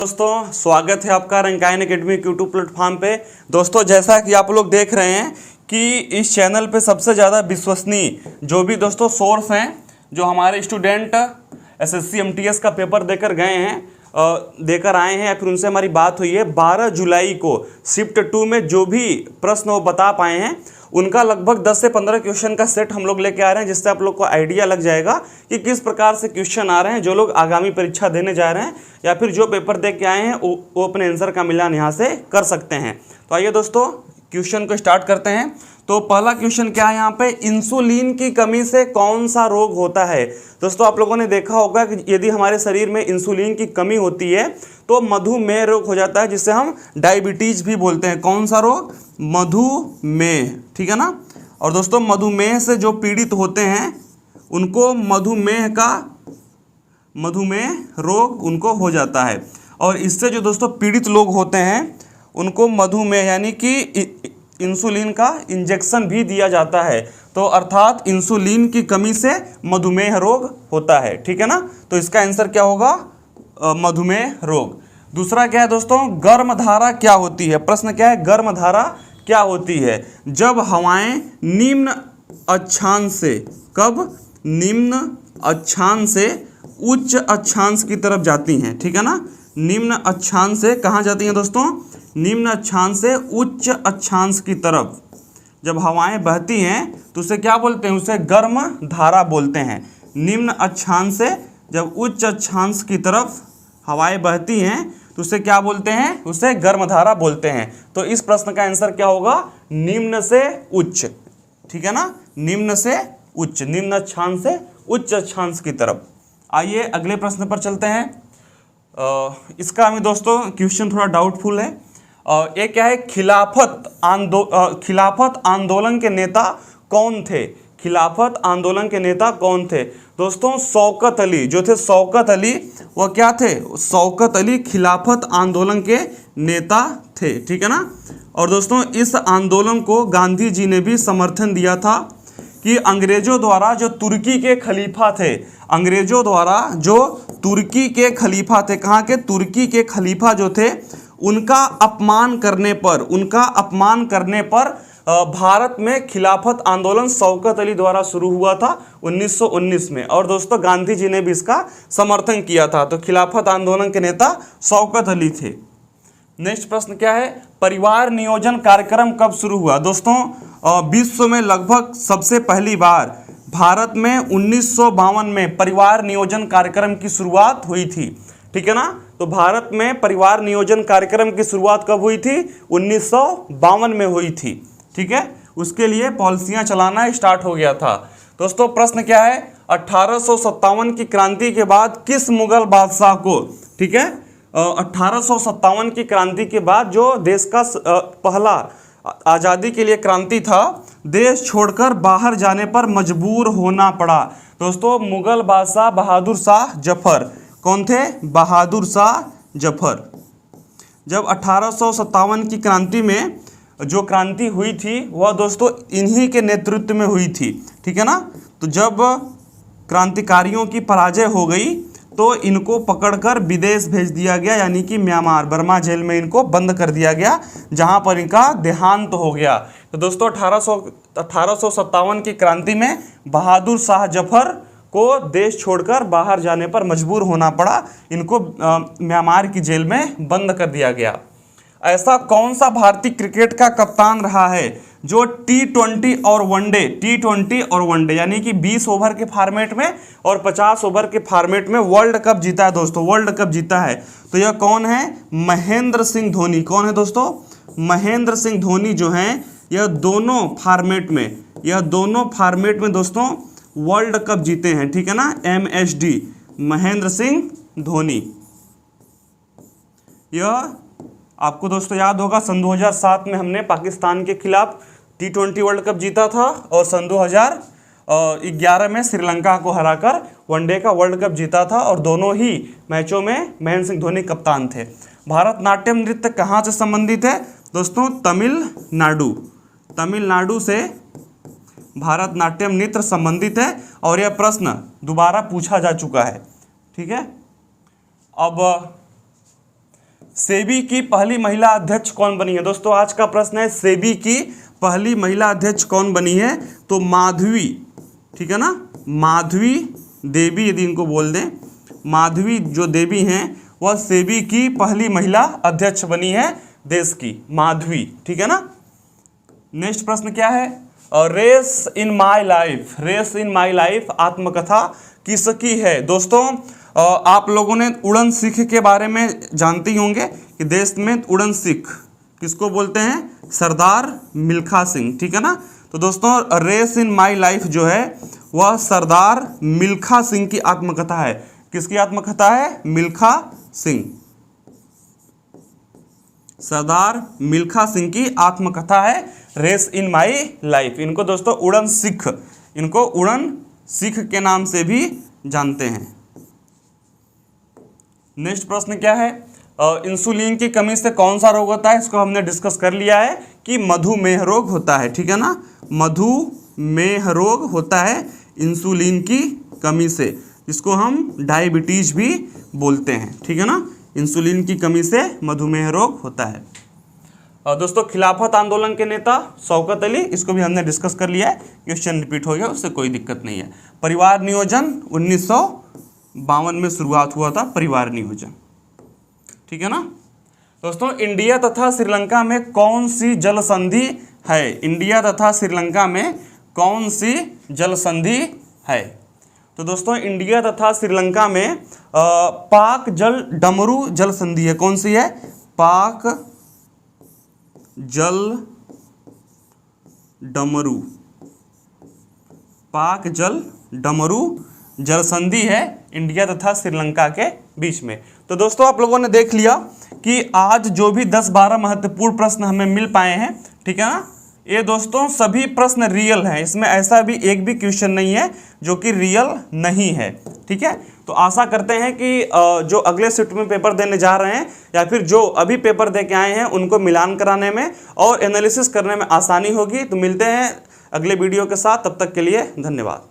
दोस्तों स्वागत है आपका रंकायन एकेडमी यूट्यूब प्लेटफॉर्म पे। दोस्तों जैसा कि आप लोग देख रहे हैं कि इस चैनल पे सबसे ज़्यादा विश्वसनीय जो भी दोस्तों सोर्स हैं, जो हमारे स्टूडेंट एसएससी एमटीएस का पेपर देकर गए हैं, देकर आए हैं या फिर उनसे हमारी बात हुई है, 12 जुलाई को शिफ्ट 2 में जो भी प्रश्न वो बता पाए हैं उनका लगभग 10 से 15 क्वेश्चन का सेट हम लोग लेके आ रहे हैं, जिससे आप लोग को आइडिया लग जाएगा कि किस प्रकार से क्वेश्चन आ रहे हैं। जो लोग आगामी परीक्षा देने जा रहे हैं या फिर जो पेपर दे के आए हैं वो अपने आंसर का मिलान यहाँ से कर सकते हैं। तो आइए दोस्तों क्वेश्चन को स्टार्ट करते हैं। तो पहला क्वेश्चन क्या है यहाँ पे, इंसुलिन की कमी से कौन सा रोग होता है। दोस्तों आप लोगों ने देखा होगा कि यदि हमारे शरीर में इंसुलिन की कमी होती है तो मधुमेह रोग हो जाता है, जिसे हम डायबिटीज भी बोलते हैं। कौन सा रोग? मधुमेह, ठीक है ना। और दोस्तों मधुमेह से जो पीड़ित होते हैं उनको मधुमेह रोग उनको हो जाता है। और इससे जो दोस्तों पीड़ित लोग होते हैं उनको मधुमेह यानी कि इंसुलिन का इंजेक्शन भी दिया जाता है। तो अर्थात इंसुलिन की कमी से मधुमेह रोग होता है, ठीक है ना। तो इसका आंसर क्या होगा? मधुमेह रोग। दूसरा क्या है दोस्तों, गर्मधारा क्या होती है। प्रश्न क्या है, गर्मधारा क्या होती है? जब हवाएं निम्न अक्षांश से, कब? निम्न अक्षांश से उच्च अक्षांश की तरफ जाती हैं, ठीक है ना। निम्न अक्षांश से कहाँ जाती हैं दोस्तों? निम्न अक्षांश से उच्च अक्षांश की तरफ जब हवाएं बहती हैं तो उसे क्या बोलते हैं? उसे गर्म धारा बोलते हैं। निम्न अक्षांश से जब उच्च अक्षांश की तरफ हवाएं बहती हैं तो उसे क्या बोलते हैं? उसे गर्म धारा बोलते हैं। तो इस प्रश्न का आंसर क्या होगा? निम्न से उच्च, ठीक है ना। निम्न से उच्च, निम्न अक्षांश से उच्च अक्षांश की तरफ। आइए अगले प्रश्न पर चलते हैं। इसका हमें दोस्तों क्वेश्चन थोड़ा डाउटफुल है। ये क्या है, खिलाफत आंदोलन के नेता कौन थे? खिलाफत आंदोलन के नेता कौन थे? दोस्तों शौकत अली जो थे, शौकत अली वो क्या थे? शौकत अली खिलाफत आंदोलन के नेता थे, ठीक है ना। और दोस्तों इस आंदोलन को गांधी जी ने भी समर्थन दिया था कि अंग्रेजों द्वारा जो तुर्की के खलीफा थे, अंग्रेजों द्वारा जो तुर्की के खलीफा थे, कहाँ के? तुर्की के खलीफा जो थे उनका अपमान करने पर भारत में खिलाफत आंदोलन शौकत अली द्वारा शुरू हुआ था 1919 में। और दोस्तों गांधी जी ने भी इसका समर्थन किया था। तो खिलाफत आंदोलन के नेता शौकत अली थे। नेक्स्ट प्रश्न क्या है, परिवार नियोजन कार्यक्रम कब शुरू हुआ? दोस्तों विश्व में लगभग सबसे पहली बार भारत में 1952 में परिवार नियोजन कार्यक्रम की शुरुआत हुई थी, ठीक है ना। तो भारत में परिवार नियोजन कार्यक्रम की शुरुआत कब हुई थी? 1952 में हुई थी, ठीक है। उसके लिए पॉलिसियां चलाना स्टार्ट हो गया था। दोस्तों प्रश्न क्या है, 1857 की क्रांति के बाद किस मुगल बादशाह को, ठीक है, 1857 की क्रांति के बाद जो देश का पहला आज़ादी के लिए क्रांति था, देश छोड़कर बाहर जाने पर मजबूर होना पड़ा। दोस्तों मुगल बादशाह बहादुर शाह जफर। कौन थे? बहादुर शाह जफर। जब 1857 की क्रांति में जो क्रांति हुई थी वह दोस्तों इन्हीं के नेतृत्व में हुई थी, ठीक है ना। तो जब क्रांतिकारियों की पराजय हो गई तो इनको पकड़कर विदेश भेज दिया गया, यानी कि म्यांमार, बर्मा जेल में इनको बंद कर दिया गया, जहां पर इनका देहांत हो गया। तो दोस्तों 1857 की क्रांति में बहादुर शाह जफर को देश छोड़कर बाहर जाने पर मजबूर होना पड़ा, इनको म्यांमार की जेल में बंद कर दिया गया। ऐसा कौन सा भारतीय क्रिकेट का कप्तान रहा है जो T20 और वनडे यानी कि 20 ओवर के फॉर्मेट में और 50 ओवर के फॉर्मेट में वर्ल्ड कप जीता है? दोस्तों वर्ल्ड कप जीता है। तो यह कौन है? महेंद्र सिंह धोनी। कौन है दोस्तों? महेंद्र सिंह धोनी जो हैं यह दोनों फॉर्मेट में दोस्तों वर्ल्ड कप जीते हैं, ठीक है ना। MSD महेंद्र सिंह धोनी। यह आपको दोस्तों याद होगा सन 2007 में हमने पाकिस्तान के खिलाफ T20 वर्ल्ड कप जीता था और सन 2011 में श्रीलंका को हराकर वनडे का वर्ल्ड कप जीता था और दोनों ही मैचों में महेंद्र सिंह धोनी कप्तान थे। भारतनाट्यम नृत्य कहाँ से संबंधित है? दोस्तों तमिलनाडु से भारतनाट्यम नृत्य संबंधित है और यह प्रश्न दोबारा पूछा जा चुका है, ठीक है। अब सेबी की पहली महिला अध्यक्ष कौन बनी है? दोस्तों आज का प्रश्न है, सेबी की पहली महिला अध्यक्ष कौन बनी है? तो माधवी, ठीक है ना, माधवी देवी, यदि इनको बोल दें, माधवी जो देवी हैं वह सेबी की पहली महिला अध्यक्ष बनी है देश की, माधवी, ठीक है ना। नेक्स्ट प्रश्न क्या है? Race in my life, race in my life आत्मकथा किसकी है? दोस्तों आप लोगों ने उड़न सिख के बारे में जानते ही होंगे कि देश में उड़न सिख किसको बोलते हैं? सरदार मिल्खा सिंह, ठीक है ना। तो दोस्तों रेस इन माई लाइफ जो है वह सरदार मिल्खा सिंह की आत्मकथा है। किसकी आत्मकथा है? मिल्खा सिंह, सरदार मिल्खा सिंह की आत्मकथा है रेस इन माई लाइफ। इनको दोस्तों उड़न सिख, इनको उड़न सिख के नाम से भी जानते हैं। नेक्स्ट प्रश्न क्या है? इंसुलिन की कमी से कौन सा रोग होता है? इसको हमने डिस्कस कर लिया है कि मधुमेह रोग होता है, ठीक है ना, मधुमेह रोग होता है इंसुलिन की कमी से, जिसको हम डायबिटीज भी बोलते हैं, ठीक है ना। इंसुलिन की कमी से मधुमेह रोग होता है। और दोस्तों खिलाफत आंदोलन के नेता शौकत अली, इसको भी हमने डिस्कस कर लिया है, क्वेश्चन रिपीट हो गया, उससे कोई दिक्कत नहीं है। परिवार नियोजन 1952 में शुरुआत हुआ था, परिवार नियोजन, ठीक है ना। दोस्तों इंडिया तथा श्रीलंका में कौन सी जल संधि है? इंडिया तथा श्रीलंका में कौन सी जल संधि है? तो दोस्तों इंडिया तथा श्रीलंका में पाक जल डमरू जल संधि है। कौन सी है? पाक जल डमरू, पाक जल डमरू जल संधि है इंडिया तथा श्रीलंका के बीच में। तो दोस्तों आप लोगों ने देख लिया कि आज जो भी 10-12 महत्वपूर्ण प्रश्न हमें मिल पाए हैं, ठीक है ना, ये दोस्तों सभी प्रश्न रियल हैं, इसमें ऐसा भी एक भी क्वेश्चन नहीं है जो कि रियल नहीं है, ठीक है। तो आशा करते हैं कि जो अगले शिफ्ट में पेपर देने जा रहे हैं या फिर जो अभी पेपर दे के आए हैं उनको मिलान कराने में और एनालिसिस करने में आसानी होगी। तो मिलते हैं अगले वीडियो के साथ, तब तक के लिए धन्यवाद।